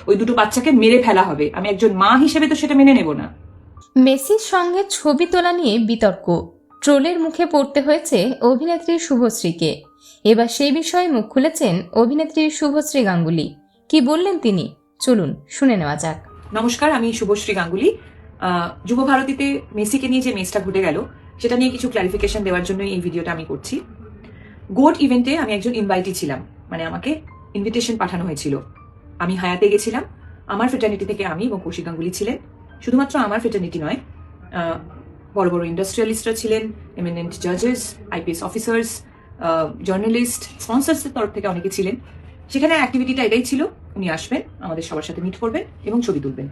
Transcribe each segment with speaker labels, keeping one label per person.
Speaker 1: ওই দুটো বাচ্চাকে মেরে ফেলা হবে। আমি একজন মা হিসেবে তো সেটা মেনে নেব না।
Speaker 2: মেসির সঙ্গে ছবি তোলা নিয়ে বিতর্ক, ট্রোলের মুখে পড়তে হয়েছে অভিনেত্রী শুভশ্রীকে। এবার সেই বিষয়ে মুখ খুলেছেন অভিনেত্রী শুভশ্রী গাঙ্গুলি। কি বললেন তিনি, চলুন শুনে নেওয়া যাক।
Speaker 1: নমস্কার, আমি শুভশ্রী গাঙ্গুলি। যুব ভারতীতে মেসিকে নিয়ে যে মেসটা ঘটে গেল সেটা নিয়ে কিছু ক্লারিফিকেশন দেওয়ার জন্য এই ভিডিওটা আমি করছি। গোট ইভেন্টে আমি একজন ইনভাইটি ছিলাম, মানে আমাকে ইনভিটেশন পাঠানো হয়েছিল। আমি হায়াতে গেছিলাম, আমার ফ্রেটার্নিটি থেকে আমি এবং কৌশিক গাঙ্গুলি ছিলেন। শুধুমাত্র আমার ফ্রেটার্নিটি নয়, বড় বড় ইন্ডাস্ট্রিয়ালিস্টরা ছিলেন, এমিনেন্ট জাজেস, আইপিএস অফিসার্স, জার্নালিস্ট, স্পন্সার্সের তরফ থেকে অনেকে ছিলেন। সেখানে অ্যাক্টিভিটিটা এটাই ছিল, উনি আসবেন, আমাদের সবার সাথে মিট করবেন এবং ছবি তুলবেন।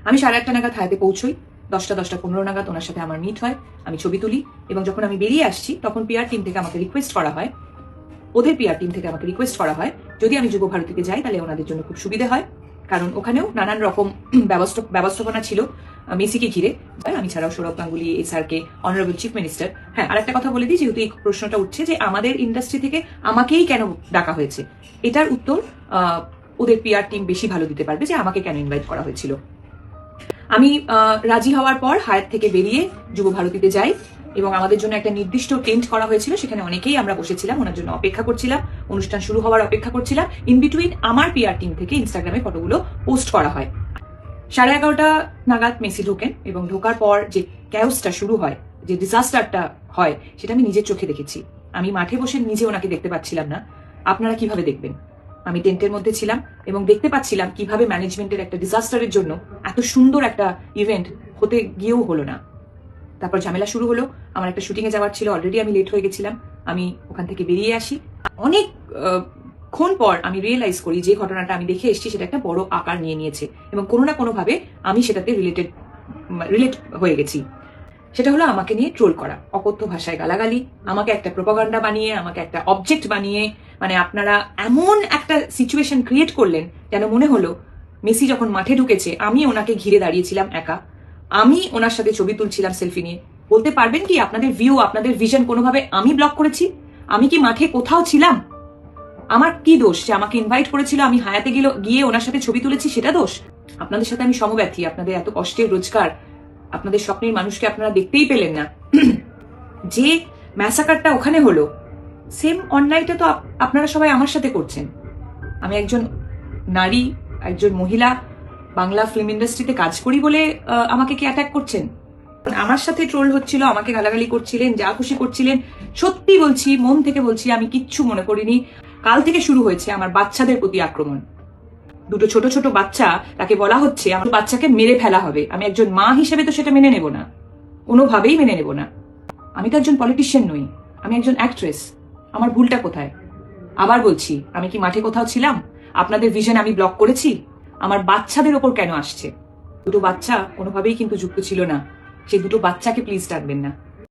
Speaker 1: আমি 1:30 নাগাদ হায়াতে পৌঁছই। 10:15 নাগাদ ওনার সাথে আমার মিট হয়, আমি ছবি তুলি। এবং যখন আমি বেরিয়ে আসছি তখন পিআর টিম থেকে আমাকে রিকোয়েস্ট করা হয়, ওদের পিআর টিম থেকে আমাকে রিকোয়েস্ট করা হয় যদি আমি যুব ভারতীতে যাই তাহলে ওনাদের জন্য খুব সুবিধা হয়, কারণ ওখানেও নানান রকম ব্যবস্থাপনা ছিল মেসিকে ঘিরে। আমি ছাড়াও Sourav Ganguly, SRK, honourable chief minister. হ্যাঁ, আর একটা কথা বলে দিই, যেহেতু এই প্রশ্নটা উঠছে যে আমাদের ইন্ডাস্ট্রি থেকে আমাকেই কেন ডাকা হয়েছে, এটার উত্তর ওদের পিআর টিম বেশি ভালো দিতে পারবে, যে আমাকে কেন ইনভাইট করা হয়েছিল। আমি রাজি হওয়ার পর হায়াত থেকে বেরিয়ে যুব ভারতীতে যাই এবং আমাদের জন্য একটা নির্দিষ্ট টেন্ট করা হয়েছিল, সেখানে অনেকেই আমরা বসেছিলাম, ওনার জন্য অপেক্ষা করছিলাম, অনুষ্ঠান শুরু হওয়ার অপেক্ষা করছিলাম। ইন বিটুইন আমার পিআর টিম থেকে ইনস্টাগ্রামে ফটোগুলো পোস্ট করা হয়। 11:30 নাগাদ মেসি ঢোকেন এবং ঢোকার পর যে ক্যাওসটা শুরু হয়, যে ডিজাস্টারটা হয়, সেটা আমি নিজের চোখে দেখেছি। আমি মাঠে বসে নিজে ওনাকে দেখতে পাচ্ছিলাম না, আপনারা কিভাবে দেখবেন? আমি টেন্টের মধ্যে ছিলাম এবং দেখতে পাচ্ছিলাম কিভাবে ম্যানেজমেন্টের একটা ডিজাস্টারের জন্য এত সুন্দর একটা ইভেন্ট হতে গিয়েও হলো না। তারপর ঝামেলা শুরু হলো, আমার একটা শুটিংয়ে যাওয়ার ছিল, অলরেডি আমি লেট হয়ে গেছিলাম। আমি ওখান থেকে বেরিয়ে আসি। অনেক ক্ষণ পর আমি রিয়েলাইজ করি যে ঘটনাটা আমি দেখে এসেছি সেটা একটা বড় আকার নিয়ে নিয়েছে এবং কোনো না কোনোভাবে আমি সেটাতে রিলেট হয়ে গেছি। সেটা হলো আমাকে নিয়ে ট্রোল করা, অকথ্য ভাষায় গালাগালি, আমাকে একটা প্রোপাগান্ডা বানিয়ে, আমাকে একটা অবজেক্ট বানিয়ে, মানে আপনারা এমন একটা সিচুয়েশন ক্রিয়েট করলেন যেন মনে হলো মেসি যখন মাঠে ঢুকেছে আমি ওনাকে ঘিরে দাঁড়িয়েছিলাম একা, আমি ওনার সাথে ছবি তুলছিলাম সেলফি নিয়ে। বলতে পারবেন কি আপনাদের ভিউ, আপনাদের ভিশন কোনোভাবে আমি ব্লক করেছি? আমি কি মাঠে কোথাও ছিলাম? আমার কি দোষ যে আমাকে ইনভাইট করেছিল, আমি হায়াতে গিয়ে ওনার সাথে ছবি তুলেছি, সেটা দোষ? আপনাদের সাথে আমি সমব্যথী, আপনাদের এত কষ্টের রোজগার, আপনাদের স্বপ্নের মানুষকে আপনারা দেখতেই পেলেন না। যে ম্যাসাকারটা ওখানে হলো, সেম অন্যায়টা তো আপনারা সবাই আমার সাথে করছেন। আমি একজন নারী, একজন মহিলা, বাংলা ফিল্ম ইন্ডাস্ট্রিতে কাজ করি বলে আমাকে কি অ্যাটাক করছেন? আমার সাথে ট্রোল হচ্ছিল, আমাকে গালাগালি করছিলেন, যা খুশি করছিলেন। সত্যি বলছি, মন থেকে বলছি, আমি কিচ্ছু মনে করিনি। কাল থেকে শুরু হয়েছে আমার বাচ্চাদের প্রতি আক্রমণ। দুটো ছোট ছোট বাচ্চা, তাকে বলা হচ্ছে আমার বাচ্চাকে মেরে ফেলা হবে। আমি একজন মা হিসেবে তো সেটা মেনে নেব না, কোনোভাবেই মেনে নেব না। আমি তো একজন পলিটিশিয়ান নই, আমি একজন অ্যাক্ট্রেস। আমার ভুলটা কোথায়? আবার বলছি, আমি কি মাঠে কোথাও ছিলাম? আপনাদের ভিশন আমি ব্লক করেছি? আমার বাচ্চাদের ওপর কেন আসছে? দুটো বাচ্চা কোনোভাবেই কিন্তু যুক্ত ছিল না, সেই দুটো বাচ্চাকে প্লিজ ডাকবেন না।